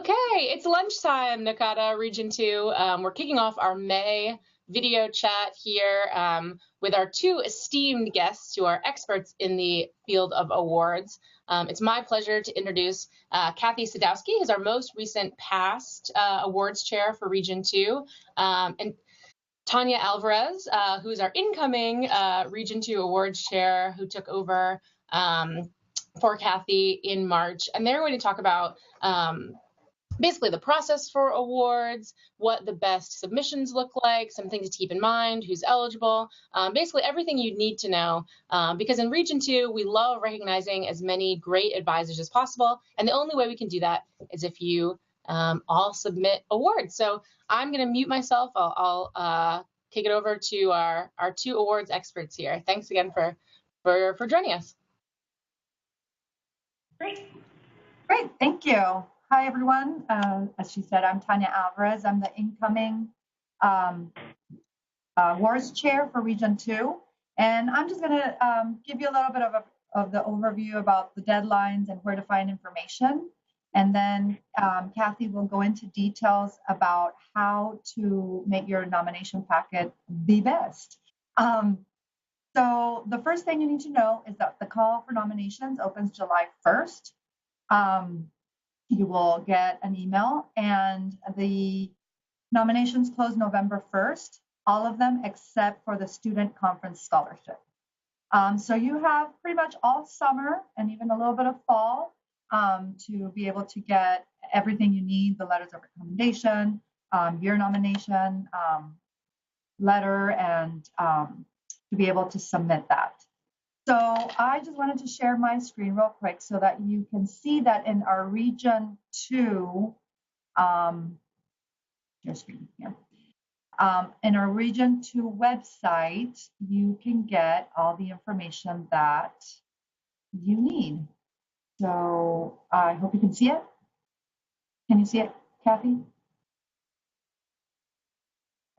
Okay, it's lunchtime, NACADA Region 2. We're kicking off our May video chat here with our two esteemed guests who are experts in the field of awards. It's my pleasure to introduce Kathy Sadowski, who's our most recent past awards chair for Region 2, and Tanya Alvarez, who's our incoming Region 2 awards chair, who took over for Kathy in March. And they're going to talk about basically the process for awards, what the best submissions look like, some things to keep in mind, who's eligible, basically everything you need to know. Because in Region 2, we love recognizing as many great advisors as possible. And the only way we can do that is if you all submit awards. So I'm going to mute myself. I'll kick it over to our two awards experts here. Thanks again for joining us. Great, thank you. Hi, everyone. As she said, I'm Tanya Alvarez. I'm the incoming awards chair for Region 2. And I'm just going to give you a little bit of the overview about the deadlines and where to find information. And then Kathy will go into details about how to make your nomination packet the best. So the first thing you need to know is that the call for nominations opens July 1st. You will get an email, and the nominations close November 1st, all of them except for the student conference scholarship. So you have pretty much all summer and even a little bit of fall to be able to get everything you need, the letters of recommendation, your nomination letter, and to be able to submit that. So I just wanted to share my screen real quick so that you can see that in our Region 2, your screen here. In our Region 2 website, you can get all the information that you need. So I hope you can see it. Can you see it, Kathy?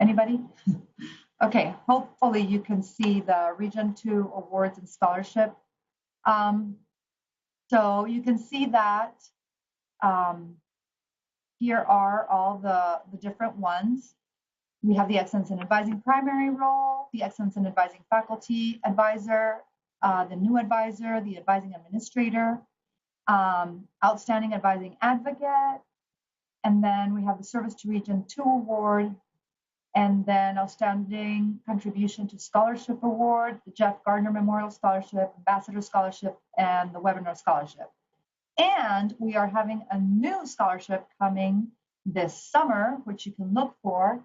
Anybody? Okay, hopefully you can see the Region 2 awards and scholarship. So you can see that here are all the different ones. We have the Excellence in Advising primary role, the Excellence in Advising faculty advisor, the new advisor, the advising administrator, outstanding advising advocate, and then we have the Service to Region 2 award, and then Outstanding Contribution to Scholarship Award, the Jeff Gardner Memorial Scholarship, Ambassador Scholarship, and the Webinar Scholarship. And we are having a new scholarship coming this summer, which you can look for,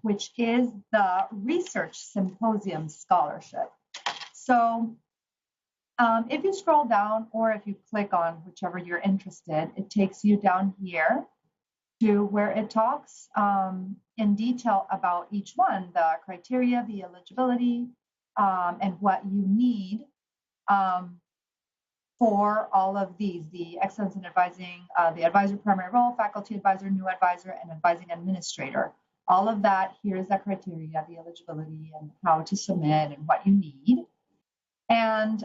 which is the Research Symposium Scholarship. So if you scroll down, or if you click on whichever you're interested, it takes you down here to where it talks in detail about each one, the criteria, the eligibility, and what you need for all of these, the Excellence in Advising, the Advisor Primary Role, Faculty Advisor, New Advisor, and Advising Administrator. All of that, here's the criteria, the eligibility, and how to submit and what you need. And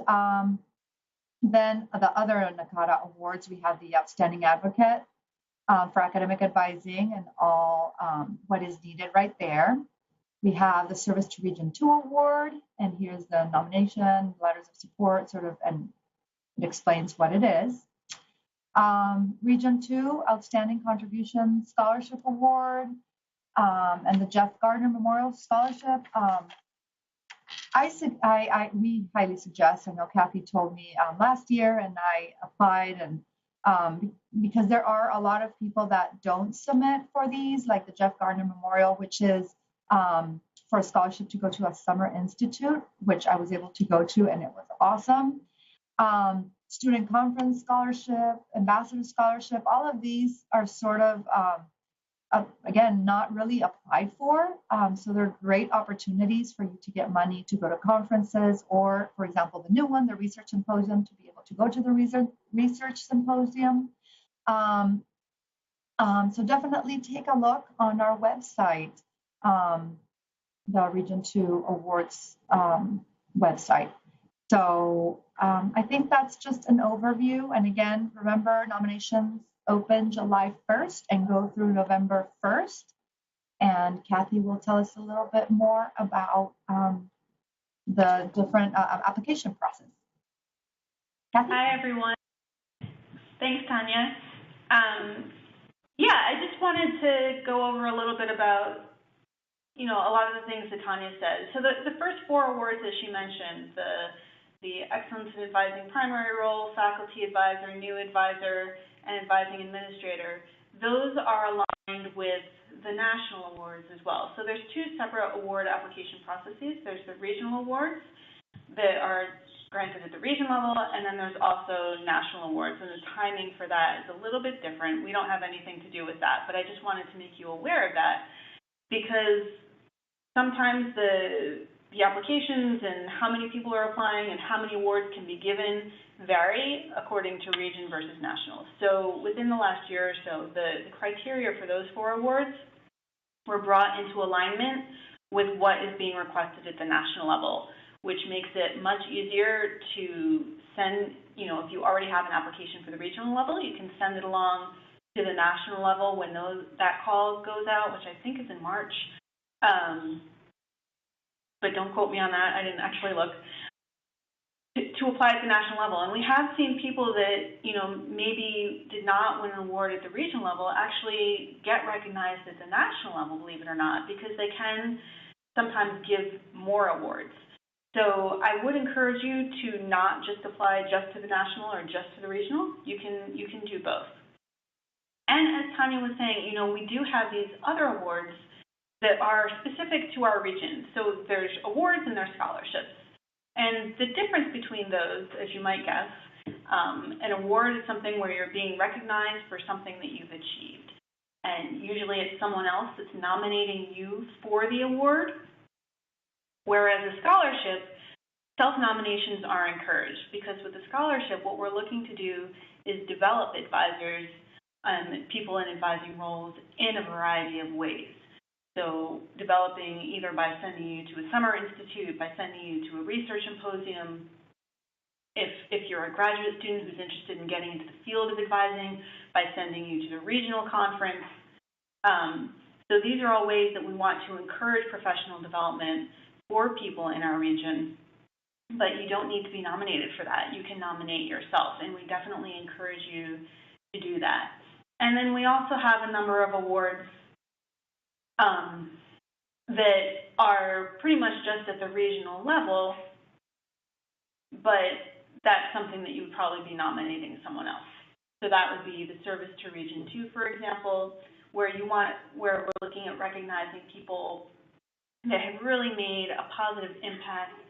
then the other NACADA awards, we have the Outstanding Advocate, for academic advising and all what is needed right there. We have the Service to Region 2 award, and here's the nomination, letters of support, sort of, and it explains what it is. Region 2 Outstanding Contribution Scholarship Award, and the Jeff Gardner Memorial Scholarship. We highly suggest, I know Kathy told me last year, and I applied, and because there are a lot of people that don't submit for these, like the Jeff Gardner Memorial, which is for a scholarship to go to a summer institute, which I was able to go to, and it was awesome. Student Conference Scholarship, Ambassador Scholarship, all of these are sort of, again, not really applied for. So they're great opportunities for you to get money to go to conferences, or, for example, the new one, the Research Symposium, to be able to go to the Research Symposium. So definitely take a look on our website, the Region 2 Awards website. So I think that's just an overview. And again, remember, nominations open July 1st and go through November 1st. And Kathy will tell us a little bit more about the different application process. Kathy? Hi, everyone. Thanks, Tanya. Yeah, I just wanted to go over a little bit about, a lot of the things that Tanya said. So the first 4 awards that she mentioned, the Excellence in Advising Primary Role, Faculty Advisor, New Advisor, and Advising Administrator, those are aligned with the national awards as well. So there's 2 separate award application processes. There's the regional awards that are granted at the region level, and then there's also national awards, and the timing for that is a little bit different. We don't have anything to do with that, but I just wanted to make you aware of that because sometimes the applications and how many people are applying and how many awards can be given vary according to region versus national. So within the last year or so, the criteria for those 4 awards were brought into alignment with what is being requested at the national level, which makes it much easier to send, if you already have an application for the regional level, you can send it along to the national level when that call goes out, which I think is in March. But don't quote me on that. I didn't actually look. To apply at the national level. And we have seen people that, maybe did not win an award at the regional level actually get recognized at the national level, believe it or not, because they can sometimes give more awards. So I would encourage you to not just apply just to the national or just to the regional. You can do both. And as Tanya was saying, we do have these other awards that are specific to our region. So there's awards and there's scholarships. And the difference between those, as you might guess, an award is something where you're being recognized for something that you've achieved. And usually it's someone else that's nominating you for the award. Whereas a scholarship, self-nominations are encouraged because with a scholarship, what we're looking to do is develop advisors and people in advising roles in a variety of ways. So developing either by sending you to a summer institute, by sending you to a research symposium, if you're a graduate student who's interested in getting into the field of advising, by sending you to the regional conference. So these are all ways that we want to encourage professional development for people in our region, but you don't need to be nominated for that. You can nominate yourself, and we definitely encourage you to do that. And then we also have a number of awards that are pretty much just at the regional level, but that's something that you would probably be nominating someone else. So that would be the Service to Region 2, for example, where we're looking at recognizing people that have really made a positive impact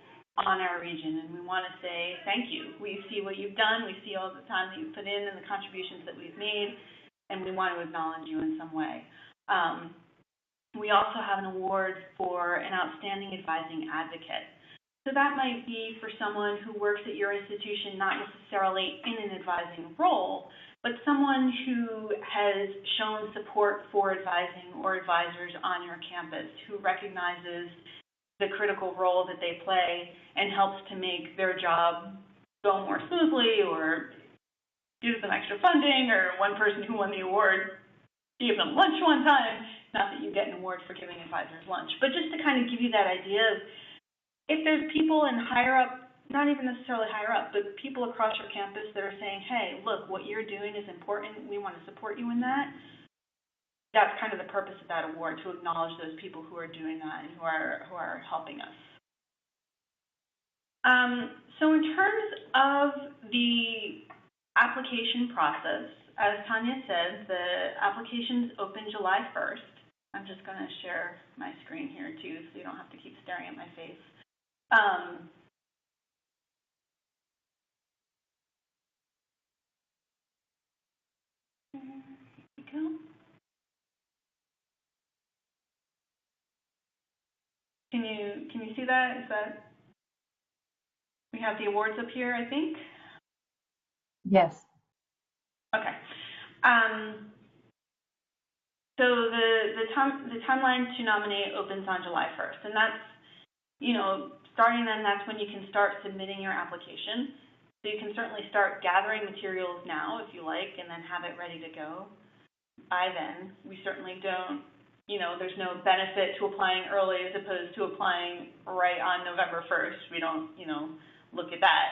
on our region, and we want to say thank you. We see what you've done, we see all the time that you've put in and the contributions that we've made, and we want to acknowledge you in some way. We also have an award for an outstanding advising advocate. So that might be for someone who works at your institution, not necessarily in an advising role, but someone who has shown support for advising or advisors on your campus, who recognizes the critical role that they play and helps to make their job go more smoothly, or give them extra funding, or one person who won the award gave them lunch one time. Not that you get an award for giving advisors lunch, but just to kind of give you that idea of if there's people in higher up, not even necessarily higher up, but people across your campus that are saying, hey, look, what you're doing is important, we want to support you in that. That's kind of the purpose of that award, to acknowledge those people who are doing that and who are helping us. So in terms of the application process, as Tanya said, the applications open July 1st. I'm just going to share my screen here too, so you don't have to keep staring at my face. Here we go. Can you see that? Is that, we have the awards up here, I think? Yes. Okay. So the timeline to nominate opens on July 1st, and that's, starting then, that's when you can start submitting your application. So you can certainly start gathering materials now if you like, and then have it ready to go by then. We certainly don't, there's no benefit to applying early as opposed to applying right on November 1st. We don't, look at that.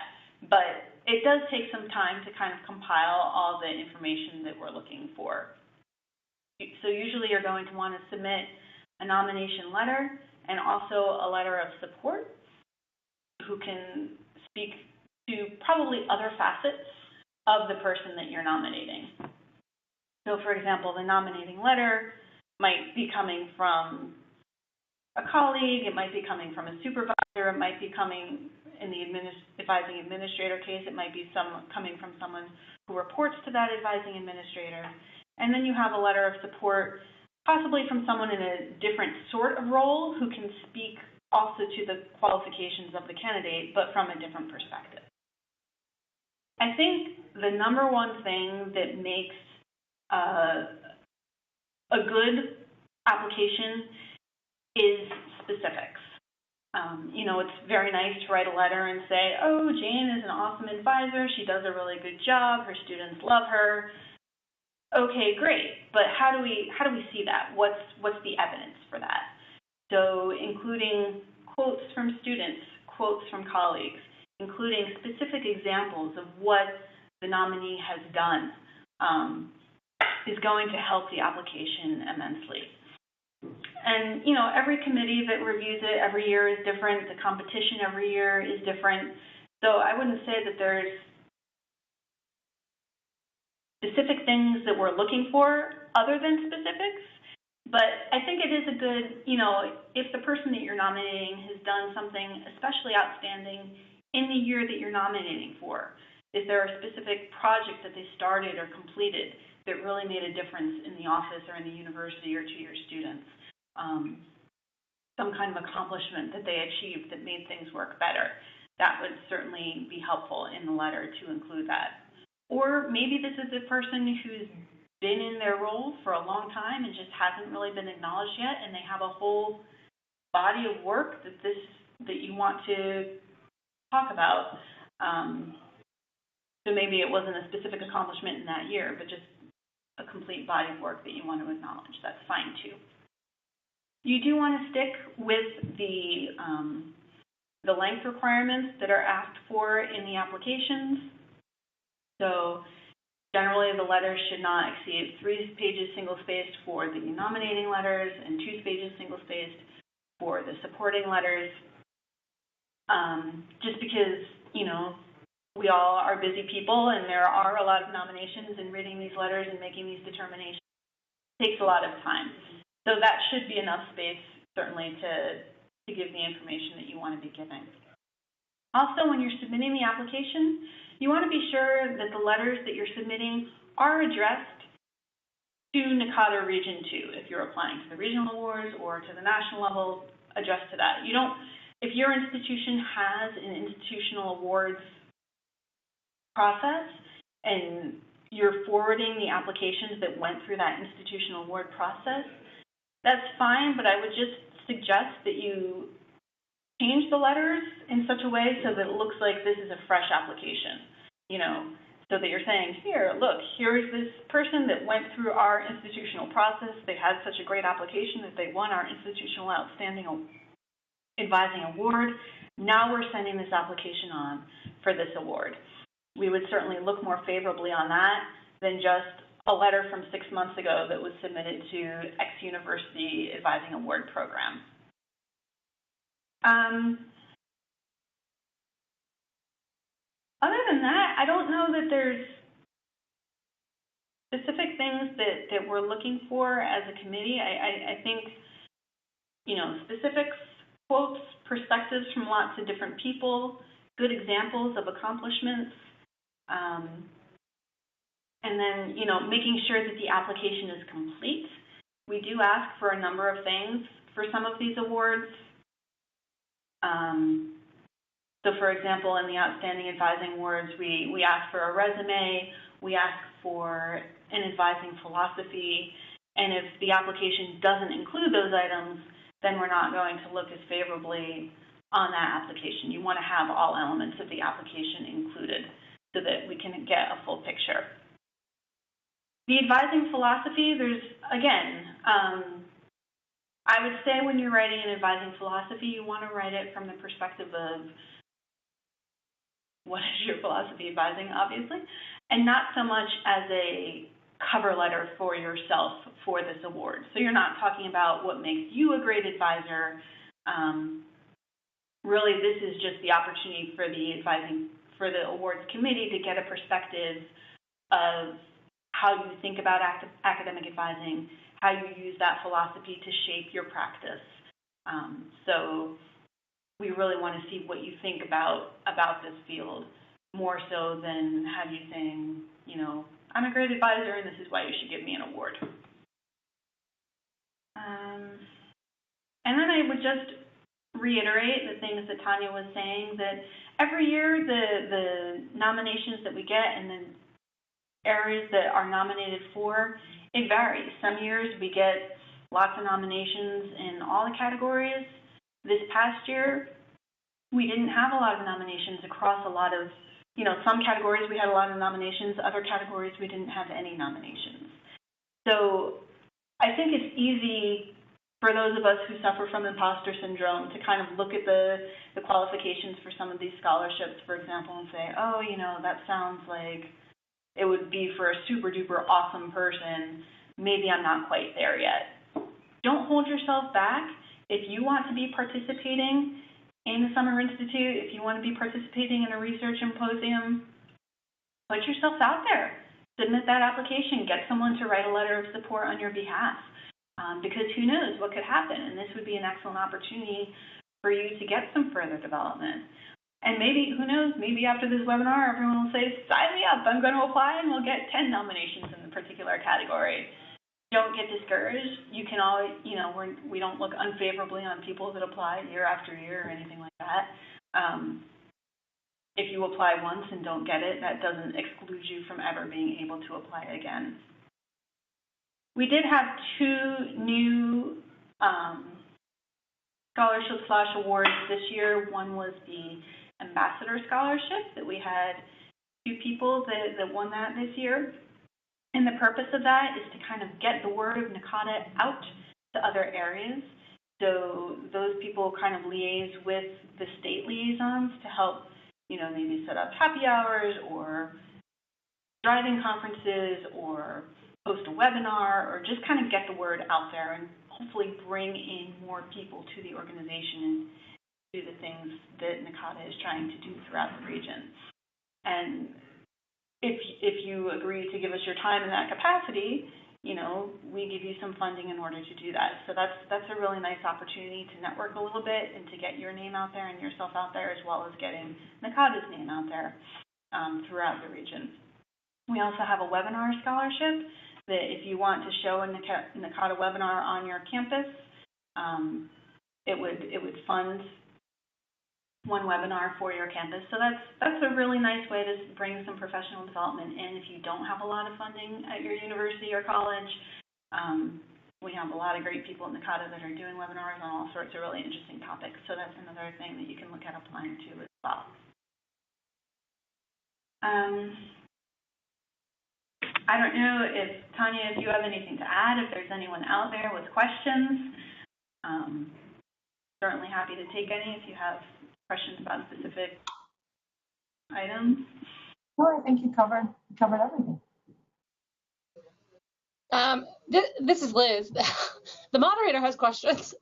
But it does take some time to kind of compile all the information that we're looking for. So usually you're going to want to submit a nomination letter and also a letter of support who can speak to probably other facets of the person that you're nominating. So for example, the nominating letter might be coming from a colleague, it might be coming from a supervisor, it might be coming, in the advising administrator case, it might be coming from someone who reports to that advising administrator. And then you have a letter of support, possibly from someone in a different sort of role who can speak also to the qualifications of the candidate, but from a different perspective. I think the number one thing that makes a good application is specifics. It's very nice to write a letter and say, oh, Jane is an awesome advisor. She does a really good job. Her students love her. Okay, great. But how do we see that? What's the evidence for that? So including quotes from students, quotes from colleagues, including specific examples of what the nominee has done is going to help the application immensely. And, every committee that reviews it every year is different. The competition every year is different. So I wouldn't say that there's specific things that we're looking for other than specifics. But I think it is a good, if the person that you're nominating has done something especially outstanding in the year that you're nominating for, is there a specific project that they started or completed that really made a difference in the office or in the university or to your students? Some kind of accomplishment that they achieved that made things work better. That would certainly be helpful in the letter to include that. Or maybe this is a person who's been in their role for a long time and just hasn't really been acknowledged yet, and they have a whole body of work that you want to talk about. So maybe it wasn't a specific accomplishment in that year, but just a complete body of work that you want to acknowledge. That's fine too. You do want to stick with the length requirements that are asked for in the applications. So generally the letters should not exceed 3 pages single-spaced for the nominating letters and 2 pages single-spaced for the supporting letters. Just because, we all are busy people and there are a lot of nominations, and reading these letters and making these determinations takes a lot of time. So that should be enough space, certainly, to give the information that you want to be giving. Also, when you're submitting the application, you want to be sure that the letters that you're submitting are addressed to NACADA Region 2. If you're applying to the regional awards or to the national level, address to that. If your institution has an institutional awards process and you're forwarding the applications that went through that institutional award process, that's fine, but I would just suggest that you change the letters in such a way so that it looks like this is a fresh application, so that you're saying, here, look, here's this person that went through our institutional process. They had such a great application that they won our Institutional Outstanding Advising Award. Now we're sending this application on for this award. We would certainly look more favorably on that than just a letter from 6 months ago that was submitted to X University Advising Award Program. Other than that, I don't know that there's specific things that we're looking for as a committee. I think, specifics, quotes, perspectives from lots of different people, good examples of accomplishments, and then, making sure that the application is complete. We do ask for a number of things for some of these awards. So, for example, in the Outstanding Advising Awards, we ask for a resume, we ask for an advising philosophy, and if the application doesn't include those items, then we're not going to look as favorably on that application. You want to have all elements of the application included. so that we can get a full picture. The advising philosophy, there's, again, I would say when you're writing an advising philosophy, you want to write it from the perspective of what is your philosophy advising, obviously, and not so much as a cover letter for yourself for this award. So you're not talking about what makes you a great advisor. Really, this is just the opportunity for the awards committee to get a perspective of how you think about academic advising, how you use that philosophy to shape your practice. So we really want to see what you think about this field, more so than have you saying, you know, I'm a great advisor and this is why you should give me an award. And then I would just reiterate the things that Tanya was saying, that every year the nominations that we get and the areas that are nominated for, it varies. Some years we get lots of nominations in all the categories. This past year, we didn't have a lot of nominations across a lot of, you know, some categories we had a lot of nominations, other categories we didn't have any nominations. So I think it's easy for those of us who suffer from imposter syndrome to kind of look at the qualifications for some of these scholarships, for example, and say, oh, you know, that sounds like it would be for a super duper awesome person. Maybe I'm not quite there yet. Don't hold yourself back. If you want to be participating in the Summer Institute, if you want to be participating in a research symposium, put yourself out there. Submit that application. Get someone to write a letter of support on your behalf. Because who knows what could happen, and this would be an excellent opportunity for you to get some further development. And maybe, who knows, maybe after this webinar, everyone will say, sign me up, I'm going to apply, and we'll get 10 nominations in the particular category. Don't get discouraged. You can always, you know, we don't look unfavorably on people that apply year after year or anything like that. If you apply once and don't get it, that doesn't exclude you from ever being able to apply again. We did have 2 new scholarship/awards this year. One was the Ambassador Scholarship, that we had 2 people that won that this year. And the purpose of that is to kind of get the word of NACADA out to other areas. So those people kind of liaise with the state liaisons to help, you know, maybe set up happy hours or driving conferences or host a webinar, or just kind of get the word out there and hopefully bring in more people to the organization and do the things that NACADA is trying to do throughout the region. And if you agree to give us your time in that capacity, you know, we give you some funding in order to do that. So that's a really nice opportunity to network a little bit and to get your name out there and yourself out there, as well as getting NACADA's name out there throughout the region. We also have a webinar scholarship that if you want to show a NACADA webinar on your campus, it would fund one webinar for your campus. So that's a really nice way to bring some professional development in if you don't have a lot of funding at your university or college. We have a lot of great people at NACADA that are doing webinars on all sorts of really interesting topics. So that's another thing that you can look at applying to as well. I don't know if, Tanya, if you have anything to add, if there's anyone out there with questions. Certainly happy to take any if you have questions about specific items. No, I think you covered everything. This is Liz. The moderator has questions.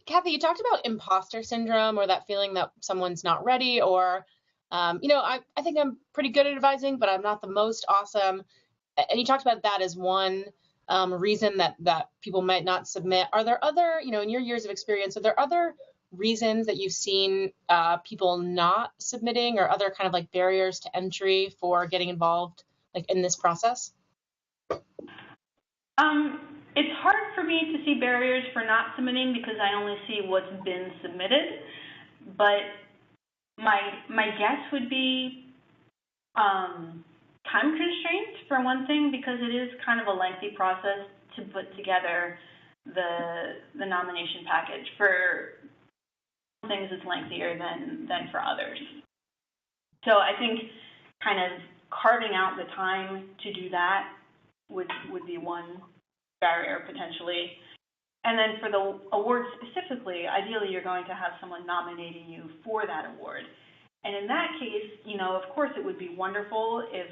Kathy, you talked about imposter syndrome, or that feeling that someone's not ready, or you know, I think I'm pretty good at advising, but I'm not the most awesome. And you talked about that as one reason that people might not submit. Are there other, you know, in your years of experience, are there other reasons that you've seen people not submitting, or other kind of like barriers to entry for getting involved, like in this process? It's hard for me to see barriers for not submitting because I only see what's been submitted. But my guess would be time constraints for one thing, because it is kind of a lengthy process to put together the nomination package. For things it's lengthier than for others. So I think kind of carving out the time to do that would be one barrier potentially. And then for the award specifically, ideally you're going to have someone nominating you for that award. And in that case, you know, of course it would be wonderful if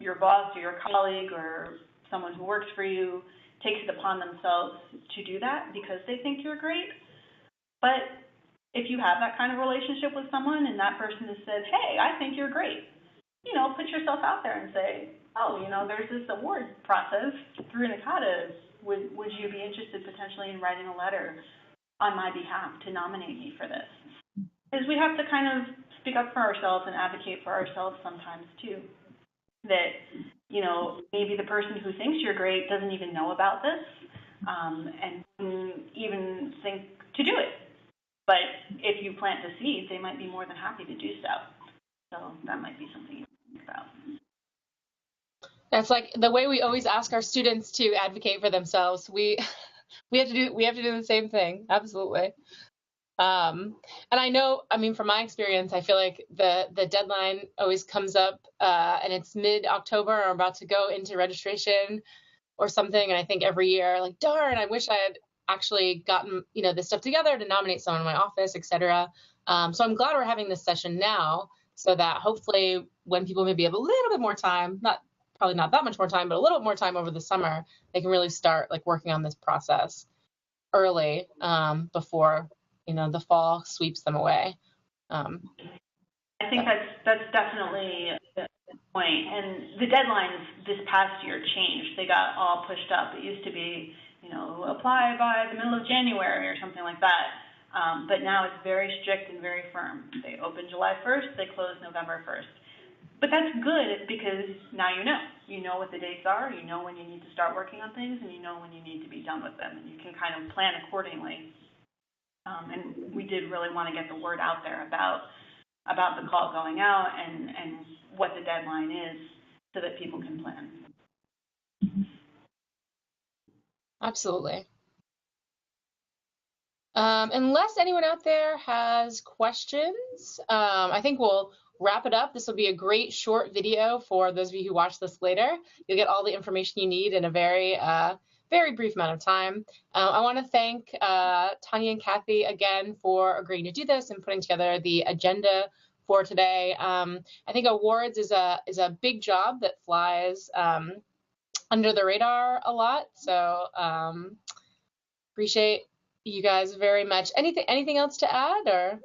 your boss or your colleague or someone who works for you takes it upon themselves to do that because they think you're great. But if you have that kind of relationship with someone and that person has said, hey, I think you're great, you know, put yourself out there and say, oh, you know, there's this award process through NACADA. Would you be interested potentially in writing a letter on my behalf to nominate me for this? Because we have to kind of speak up for ourselves and advocate for ourselves sometimes too. That, you know, maybe the person who thinks you're great doesn't even know about this and wouldn't even think to do it. But if you plant the seeds, they might be more than happy to do so. So that might be something you think about. That's like the way we always ask our students to advocate for themselves. We have to do the same thing. Absolutely. And I know, I mean, from my experience, I feel like the deadline always comes up and it's mid-October or about to go into registration or something. And I think every year, like, darn, I wish I had actually gotten, you know, this stuff together to nominate someone in my office, et cetera. So I'm glad we're having this session now so that hopefully when people maybe have a little bit more time, probably not that much more time, but a little bit more time over the summer, they can really start like working on this process early before, you know, the fall sweeps them away. I think that's definitely the point. And the deadlines this past year changed. They got all pushed up. It used to be, you know, apply by the middle of January or something like that. But now it's very strict and very firm. They open July 1st, they close November 1st. But that's good because now you know what the dates are, you know when you need to start working on things, and you know when you need to be done with them, and you can kind of plan accordingly. And we did really want to get the word out there about the call going out and what the deadline is so that people can plan. Absolutely. Unless anyone out there has questions, I think we'll wrap it up. This will be a great short video for those of you who watch this later. You'll get all the information you need in a very brief amount of time. I want to thank Tanya and Kathy again for agreeing to do this and putting together the agenda for today. I think awards is a big job that flies under the radar a lot. So appreciate you guys very much. Anything else to add, or?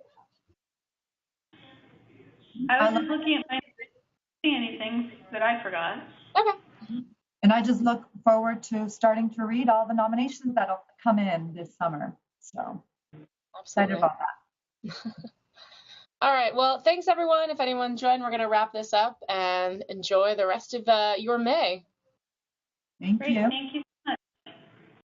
I was just looking at my, see anything that I forgot. Okay. And I just look forward to starting to read all the nominations that'll come in this summer. So excited about that. All right. Well, thanks everyone. If anyone joined, we're going to wrap this up and enjoy the rest of your May. Thank you. Thank you.